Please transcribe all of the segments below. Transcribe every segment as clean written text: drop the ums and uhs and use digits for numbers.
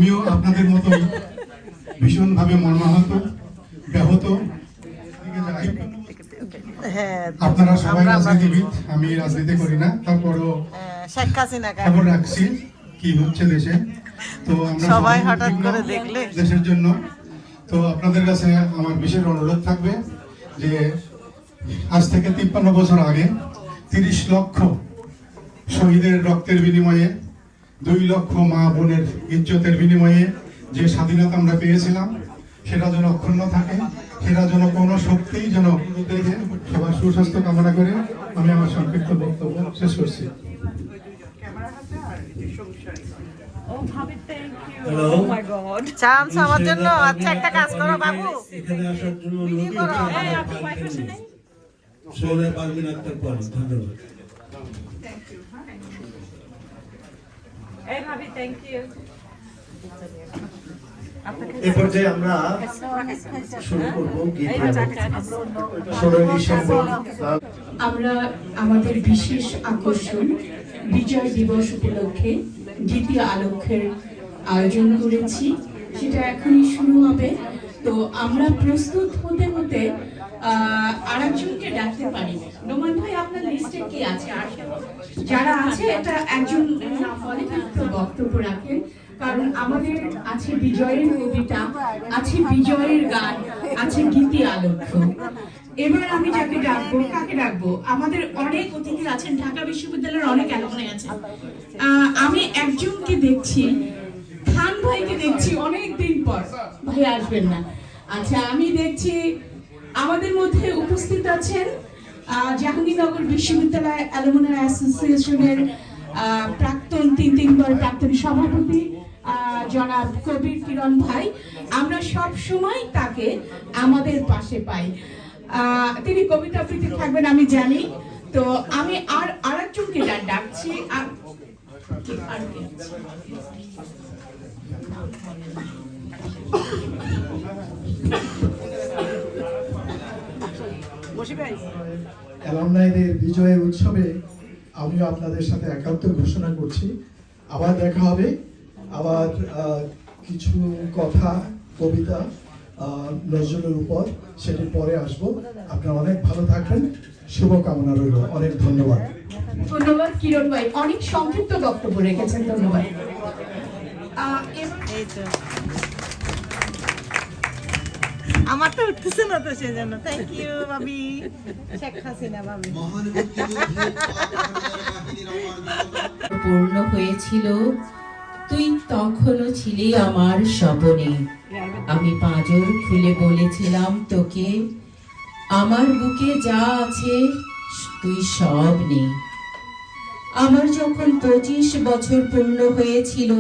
আমিও আপনাদের মতোই ভীষণভাবে মর্মাহত, ব্যাহত। আপনারা সবাই রাজনীতিবিদ, আমি রাজনীতি করি না, তারপরও খবর রাখছি কি হচ্ছে দেশে। তো আমরা সবাই হঠাৎ করে দেখলে দেশের জন্য। তো আপনাদের কাছে আমার বিশেষ অনুরোধ থাকবে যে আজ থেকে 53 বছর আগে 30 লক্ষ শহীদের রক্তের বিনিময়ে, 2 লক্ষ মা বোনের ইজ্জতের বিনিময়ে যে স্বাধীনতা আমরা পেয়েছিলাম, সেটা যেন অক্ষুণ্ণ থাকে, সেটা যেন কোনো শক্তিই যেন দেখে। সবার সুস্বাস্থ্য কামনা করে আমি আমার সংক্ষিপ্ত বক্তব্য শেষ করছি। চান্স আমার জন্য। আচ্ছা, একটা কাজ করো বাবু, এখানে আসার জন্য সোহেল পারভিন আক্তার পর ধন্যবাদ। এই পর্যায়ে আমরা শুরু করব গীত। 16 ডিসেম্বর আমরা আমাদের বিশেষ আকর্ষণ বিজয় দিবস উপলক্ষে দ্বিতীয় আলোকের আয়োজন করেছি, সেটা এখনই শুরু হবে। তো আমরা প্রস্তুত হতে হতে আরেকজনকে ডাকতে পারি। নোমান ভাই, আপনার লিস্টে কি আছে? আর যারা আছে এটা একজন অনেকটা বক্তব্য রাখেন, কারণ আমাদের আছে বিজয়ের কবিতা, আছে বিজয়ের গান, আছে গীতি আলোক্য। এবার আমি যাকে ডাকবো, কাকে ডাকবো? আমাদের অনেক অতিথি আছেন, ঢাকা বিশ্ববিদ্যালয়ের অনেক অ্যালুমনাই আছে। আমি একজনকে দেখছি, খান ভাইকে দেখছি অনেকদিন পর। ভাই আসবেন না? আচ্ছা, আমি দেখছি আমাদের মধ্যে উপস্থিত আছেন জাহাঙ্গীরনগর বিশ্ববিদ্যালয় অ্যালুমনাই অ্যাসোসিয়েশনের প্রাক্তন তিনবার প্রাক্তন সভাপতি জনাব কবির কিরণ ভাই। আমরা সব সময় তাকে আমাদের পাশে পাই। তিনি কবিতা আবৃত্তি থাকবেন আমি জানি। তো আমি আরেকজনকে ডাকছি। অ্যালামনাইদের বিজয়ের উৎসবে আমিও আপনাদের সাথে একাত্ম ঘোষণা করছি। আবার দেখা হবে, আবার কিছু কথা, কবিতা নজরুলের উপর, সেটি পরে আসবো। আপনারা অনেক ভালো থাকবেন, শুভকামনা রইল। অনেক ধন্যবাদ। ধন্যবাদ কিরণ ভাই, অনেক সংক্ষিপ্ত বক্তব্য রেখেছেন, ধন্যবাদ। আমার তো উঠতেছে না, তো সেজন্য থ্যাংক ইউ ভাবি, শেখ হাসিনা ভাবি। পূর্ণ হয়েছিল, তুই তখনও ছিলি আমার স্বপনে। আমি পাঁজর খুলে বলেছিলাম তোকে, আমার বুকে যা আছে তুই সব নে। আমার যখন 25 বছর পূর্ণ হয়েছিল,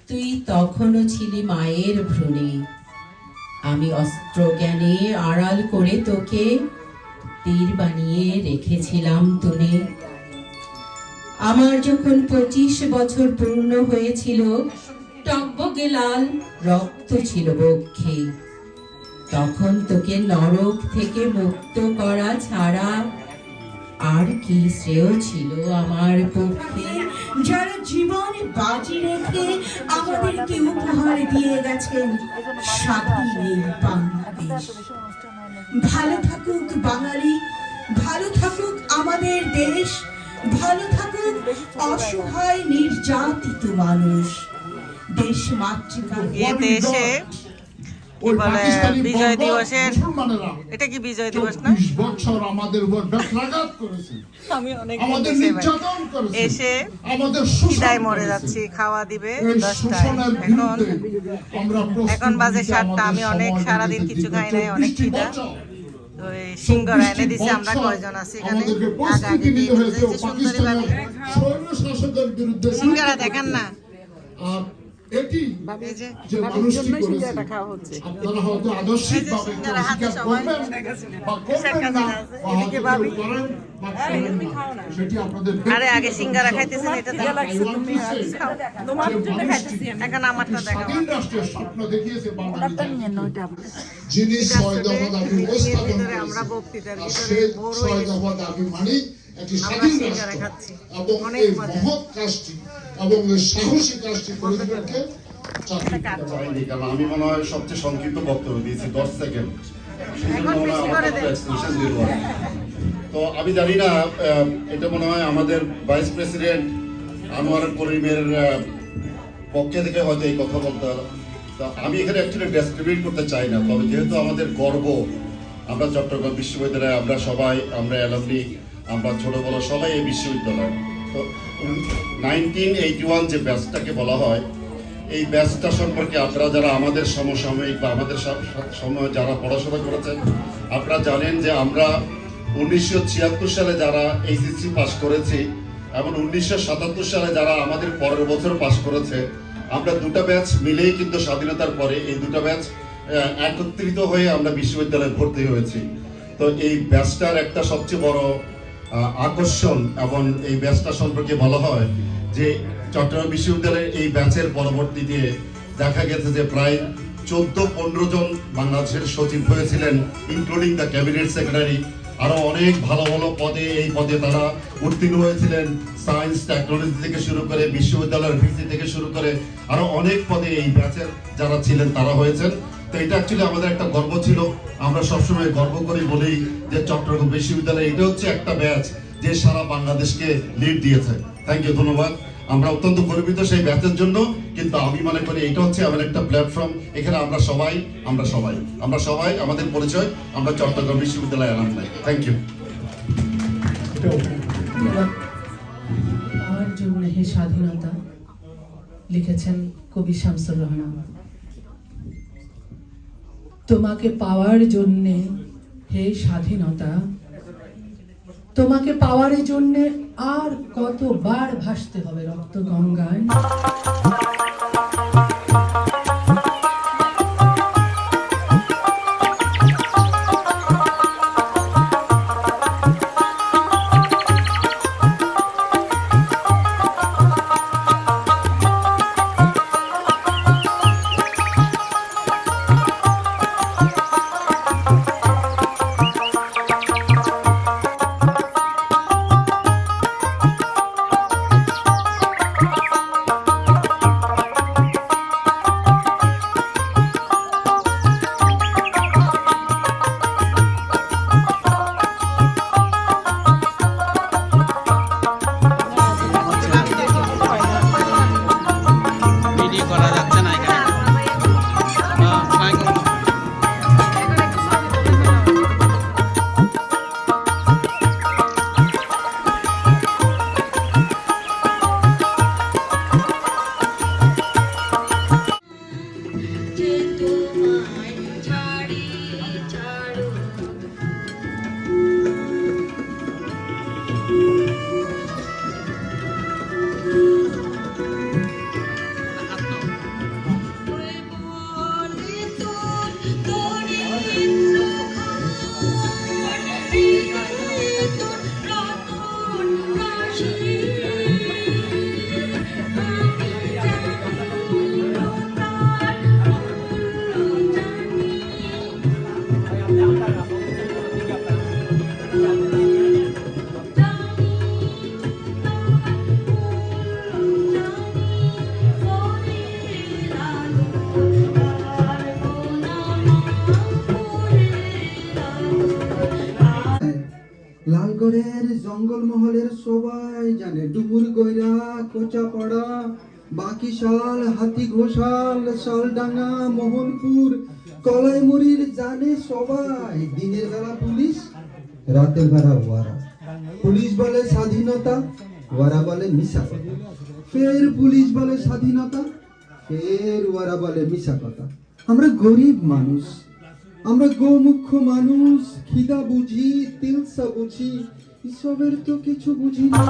তুই তখনও ছিলি মায়ের ভ্রূণে। আমি অস্ত্র জ্ঞানে আড়াল করে তোকে তীর বানিয়ে রেখেছিলাম তুনে। আমার যখন 25 বছর পূর্ণ হয়েছিল, টকবকে লাল রক্ত ছিল বক্ষে। তখন তোকে নরক থেকে মুক্ত করা ছাড়া আর কি শ্রেয় ছিল আমার পক্ষে। যারা জীবন বাজি রেখে আমাদেরকে উপহার দিয়ে গেছেন স্বাধীন এই বাংলাদেশ। ভালো থাকুক বাঙালি, ভালো থাকুক আমাদের দেশ, ভালো থাকুক অসহায় নির্যাতিত মানুষ। দেশ মাতৃকার দেশে বিজয় দিবসের, এটা কি বিজয় দিবস না? 20 বছর আমাদের উপর ব্যথাঘাত করেছে, আমি অনেক আমাদের নির্যাতন করেছে, এসে আমাদের বিদায় মরে যাচ্ছি। খাওয়া দিবে 10টায়। এখন বাজে 7টা। আমি অনেক সারাদিন কিছু খাই নাই, অনেক খিদা। তো এই সিঙ্গারা এনে দিছে। আমরা কয়জন আছি এখানে? আগে দিয়ে দিয়েছে সুন্দরী বাড়ি। সিঙ্গারা দেখেন না, এটি যে মানুষটি করেছে, আপনারা হয়তো আদর্শিকভাবে স্বীকার করবেন বা করবেন না, সেটি আপনাদের। আরে আগে সিঙ্গারা খাইতেছেন, এটা এখন আমারটা দেখাবো। স্বাধীন রাষ্ট্রের স্বপ্ন দেখিয়েছে বাংলাদেশ, যিনি 6 দফা দাবি উপস্থাপন করেছেন। আর সেই 6 দফা দাবি মানে একটি স্বাধীন রাষ্ট্র, এবং এই মহৎ কাজটি এবং এই সাহসী কাজটি করে দিবেনকে চাকরি চাইনি, কারণ আমি মনে হয় সবচেয়ে সংক্ষিপ্ত বক্তব্য দিয়েছি 10 সেকেন্ড। এখন বেশি করে দেন। তো আমি জানি না, এটা মনে হয় আমাদের ভাইস প্রেসিডেন্ট আনোয়ার করিমের পক্ষে থেকে হয়তো এই কথা বলতে হবে। তো আমি এখানে অ্যাকচুয়ালি ডেসক্রিমিনেট করতে চাই না, তবে যেহেতু আমাদের গর্ব, আমরা চট্টগ্রাম বিশ্ববিদ্যালয়ে আমরা সবাই, আমরা অ্যালামনি, আমরা ছোট বড় সবাই এই বিশ্ববিদ্যালয়। তো 1981 যে ব্যাচটাকে বলা হয়, এই ব্যাচটা সম্পর্কে আপনারা যারা আমাদের সমসাময়িক বা আমাদের সময় যারা পড়াশোনা করেছেন, আপনারা জানেন যে আমরা 1976 সালে যারা এইচএসসি পাস করেছি এবং 1977 সালে যারা আমাদের পরের বছর পাস করেছে, আমরা দুটো ব্যাচ মিলেই কিন্তু স্বাধীনতার পরে এই দুটো ব্যাচ একত্রিত হয়ে আমরা বিশ্ববিদ্যালয়ে ভর্তি হয়েছি। তো এই ব্যাচটার একটা সবচেয়ে বড় আকর্ষণ এবং এই ব্যাচটা সম্পর্কে বলা হয় যে চট্টগ্রাম বিশ্ববিদ্যালয়ের এই ব্যাচের পরবর্তীতে দেখা গেছে যে প্রায় 14-15 জন বাংলাদেশের সচিব হয়েছিলেন, ইনক্লুডিং দ্য ক্যাবিনেট সেক্রেটারি। আরো অনেক ভালো ভালো পদে এই পদে তারা উত্তীর্ণ হয়েছিলেন, সায়েন্স টেকনোলজি থেকে শুরু করে বিশ্ববিদ্যালয়ের ভিসি থেকে শুরু করে আরো অনেক পদে এই ব্যাচের যারা ছিলেন তারা হয়েছেন। তো এটা অ্যাকচুয়ালি আমাদের একটা গর্ব ছিল। আমরা সবসময় গর্ব করি বলেই যে চট্টগ্রাম বিশ্ববিদ্যালয় এটা হচ্ছে একটা ব্যাচ যে সারা বাংলাদেশকে লিড দিয়েছে। থ্যাংক ইউ, ধন্যবাদ। আমরা অত্যন্ত গর্বিত সেই ব্যাচের জন্য, কিন্তু আমি মনে করি এটা হচ্ছে আমাদের একটা প্ল্যাটফর্ম। এখানে আমরা সবাই আমাদের পরিচয়, আমরা চট্টগ্রাম বিশ্ববিদ্যালয় অ্যালামনাই। Thank you. আমার জন্য হে স্বাধীনতা লিখেছেন কবি শামসুর রহমান। তোমাকে পাওয়ার জন্যে হে স্বাধীনতা, তোমাকে পাওয়ার জন্য আর কতবার ভাসতে হবে রক্ত গঙ্গায়। লালগড়ের জঙ্গলমহলের সবাই জানে, ডুবুর গইরা, কোচাপাড়া, বাকিশাল, হাতি ঘোষাল, শালডাঙ্গা, মোহনপুর, কলাইমুড়ির জানে সবাই। দিনের বেলা পুলিশ, রাতের বেলা ওয়ারা। পুলিশ বলে স্বাধীনতা, ওয়ারা বলে মিশা কথা। ফের পুলিশ বলে স্বাধীনতা, ফের ওয়ারা বলে মিশা কথা। আমরা গরিব মানুষ, আমরা গোমুখ্য মানুষ, খিদা বুঝি, তিলসা বুঝি, এসবের তো কিছু বুঝি না।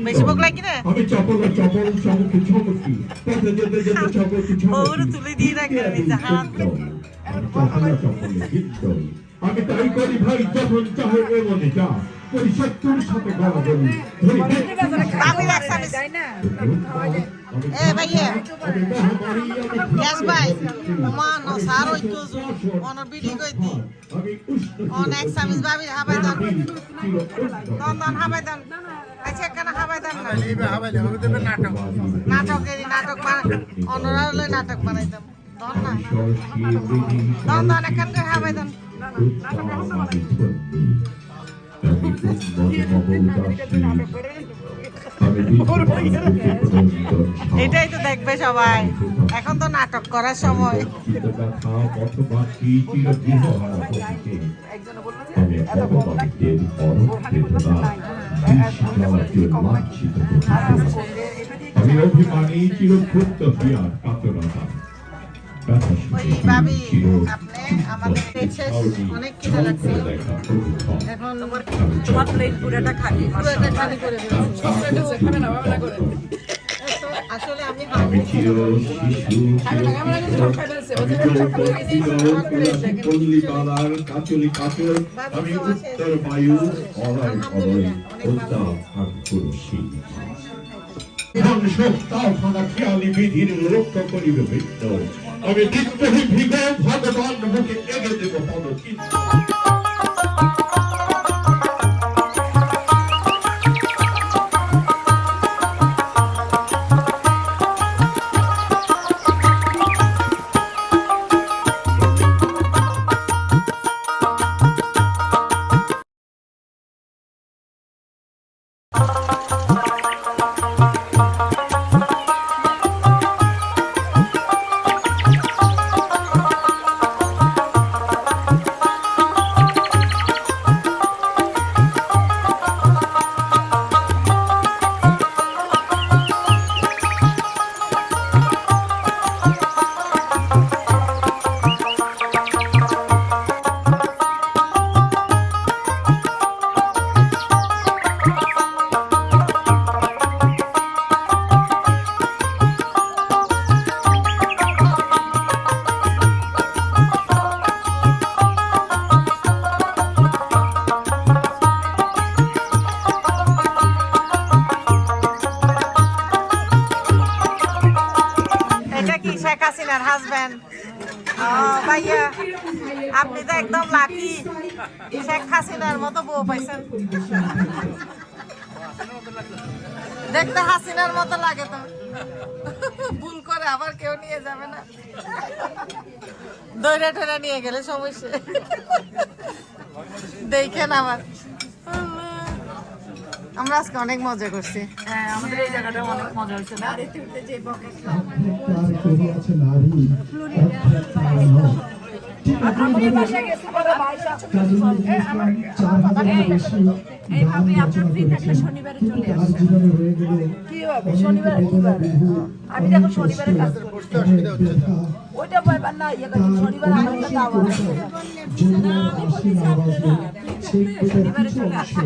বেশি বক লাগি না, আমি চপল চমকি চমকি ওরে তুলে দিয়ে রাখবেন জাহান। আমি তাই করি ভাই, যখন চাহে এমনি যা করি, শত্রুর সাথে গলা বলি আমি রাখছি যাই না। এ ভাইয়া গ্যাস ভাই ওমা ন সার হইতো অন বিডি কইতি আমি উষ্ণ অনেক সামিজ ভাবি হাবাই দেন দন হাবাই দেন আচ্ছা কেন হাবাই দেন না নাটক অনরা হলে নাটক বানাইতাম দন না দন এখান করে হাবাই দেন এটাই তো দেখবে সবাই এখন তো নাটক করার সময় আমি অভিমানী চিরক্ষুব্ধ হিয়ার কাতরতা ওই ভাবি আপনি আমাদের দেখছে অনেক খিদে লাগছে এখন তোমার প্লেট পুরোটা খালি করে দিয়েছি আসলে আমি আমি চির শিশু পল্লীবালার কাচলি কাচল আমি উত্তর বায়ু অলয় অলয় উত্তাপ আর পুরুষী খেয়ালি বিধির লক্ষ্য করিবে বৃত্ত আমি নিত্যহী ভিগ ভগবান মুখে এগে দেব পদ শেখ হাসিনার হাজবেন্ড ভাইয়া আপনি তো একদম লাকি শেখ হাসিনার মতো বউ পাইছেন দেখতে হাসিনার মতো লাগে তো ভুল করে আবার কেউ নিয়ে যাবে না দৌড়ে ঠোড়া নিয়ে গেলে সমস্যা দেখেন আবার আমরা আজকে অনেক মজা করছি হ্যাঁ আমাদের এই জায়গাটা অনেক মজা হয়েছে না আমি দেখো শনিবারের কাজ করতে ওইটা পাইবার না শনিবার আমার কাছে আবার শনিবারে চলে আসে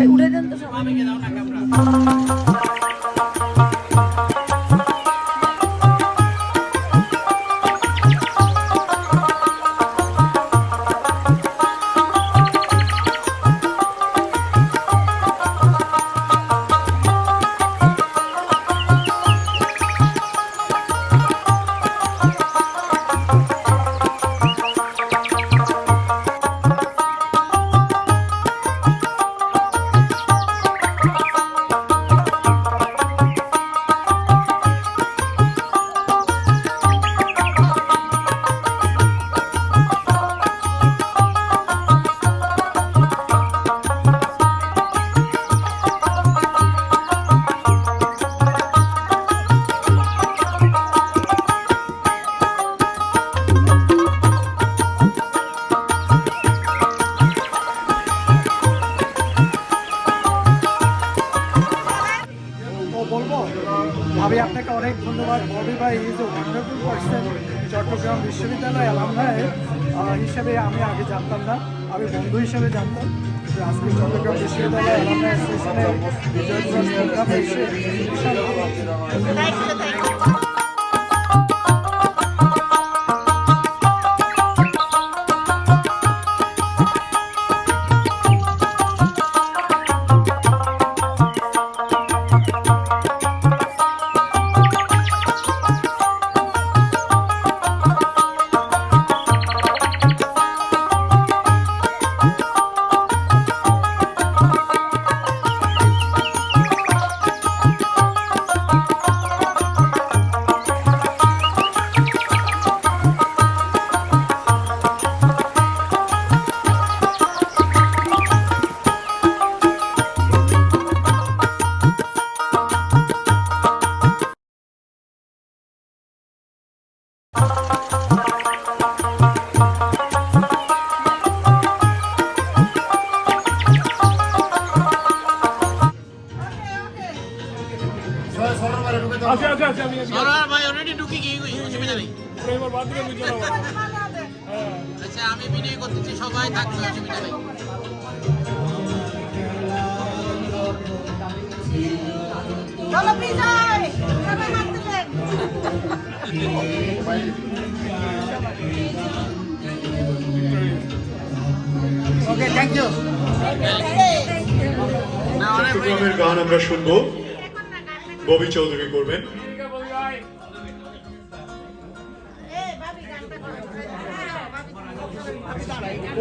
উঠে দেন তো বলবো ভাবি আপনাকে অনেক ধন্যবাদ ববি ভাই is a wonderful person Chittagong বিশ্ববিদ্যালয় অ্যালামনাই হিসেবে আমি আগে জানতাম না, আমি বন্ধু হিসেবে জানতাম। আজকে চট্টগ্রাম বিশ্ববিদ্যালয় অ্যালামনাই অ্যাসোসিয়েশনে বিজয় দিবস প্রোগ্রামে এসে বিশাল ভালো লাগছে। আচ্ছা আমি বিনয় করতেছি, সবাই থাকবে, অসুবিধা নেই। চলো বিজয়, সবাই হাত তুলেন। ওকে, থ্যাংক ইউ। চট্টগ্রামের গান আমরা শুনবো, ববি চৌধুরী করবেন।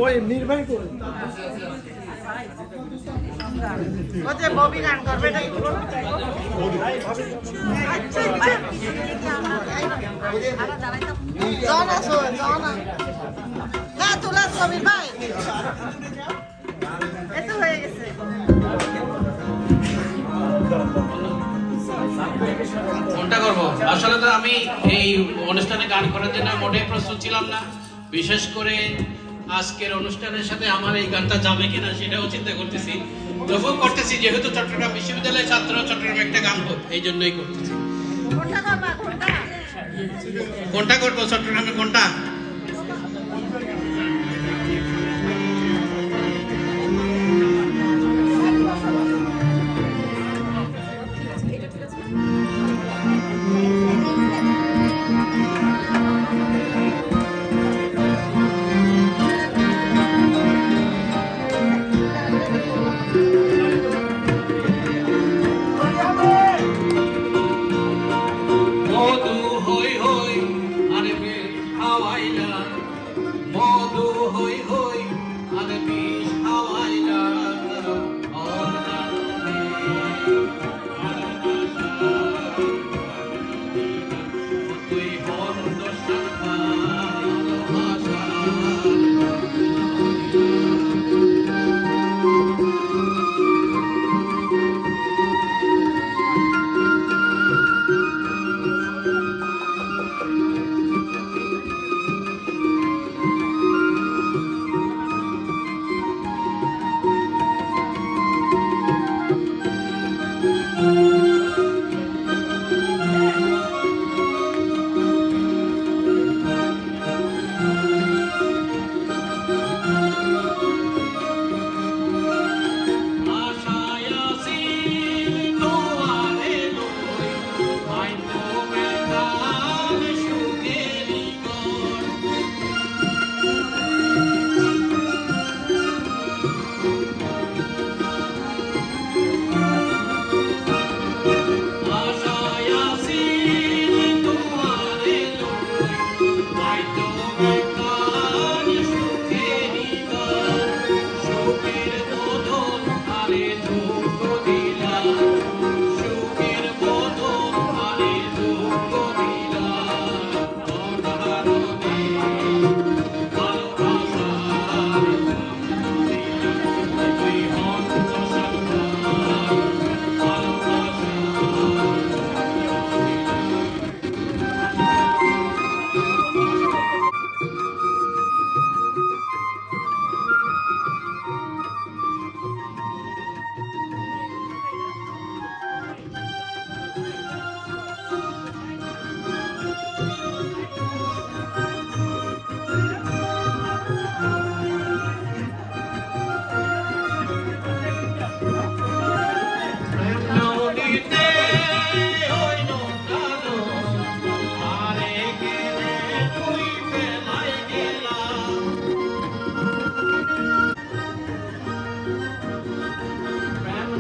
ওই নির্বাহী করুন। ও যে ববি গান করবে, এটা কি বলো? আচ্ছা আচ্ছা, জন আসো, জন না তোলা ছবি ভাই, এত হয়ে গেছে। কোনটা করবো? আসলে তো আমি এই অনুষ্ঠানে গান করার জন্য মোটেই প্রস্তুত ছিলাম না। বিশেষ করে আজকের অনুষ্ঠানের সাথে আমার এই গানটা যাবে কিনা সেটাও চিন্তা করতেছি, তবুও করতেছি, যেহেতু চট্টগ্রাম বিশ্ববিদ্যালয়ের ছাত্র, চট্টগ্রামে একটা গান হোক, এই জন্যই করতেছি। কোনটা করবো? চট্টগ্রামে কোনটা?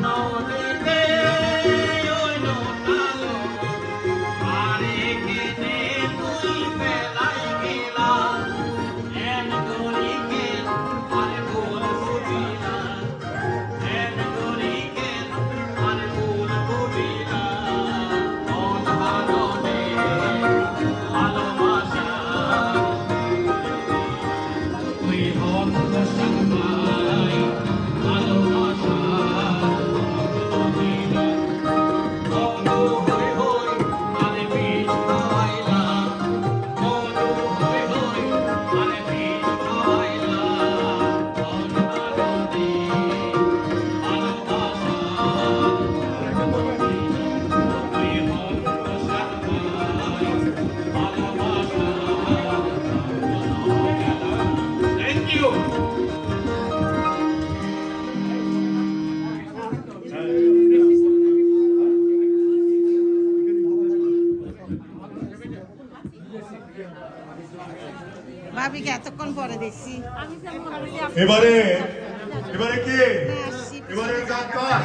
নদীতে ওই নৌকালো আরে কেনে তুই বেলাই গেলা এন গরিকে আরে ভুল বুঝিলা এন গরিকে আরে ভুল বুঝিলা মন ভালোনে ভালোবাসা তুই মন সঙ্গাই ভালোবাসা বুঝিলা মনো হই হই আরে বিষ খাইলা মনো হই হই আরে বিষ খাইলা মন ভালোনে ভালোবাসা তুই মন সঙ্গাই ভালোবাসা Thank you. ভাবিকে এতক্ষণ পরে দেখছি এবারে কে আসছি এবারে গান কার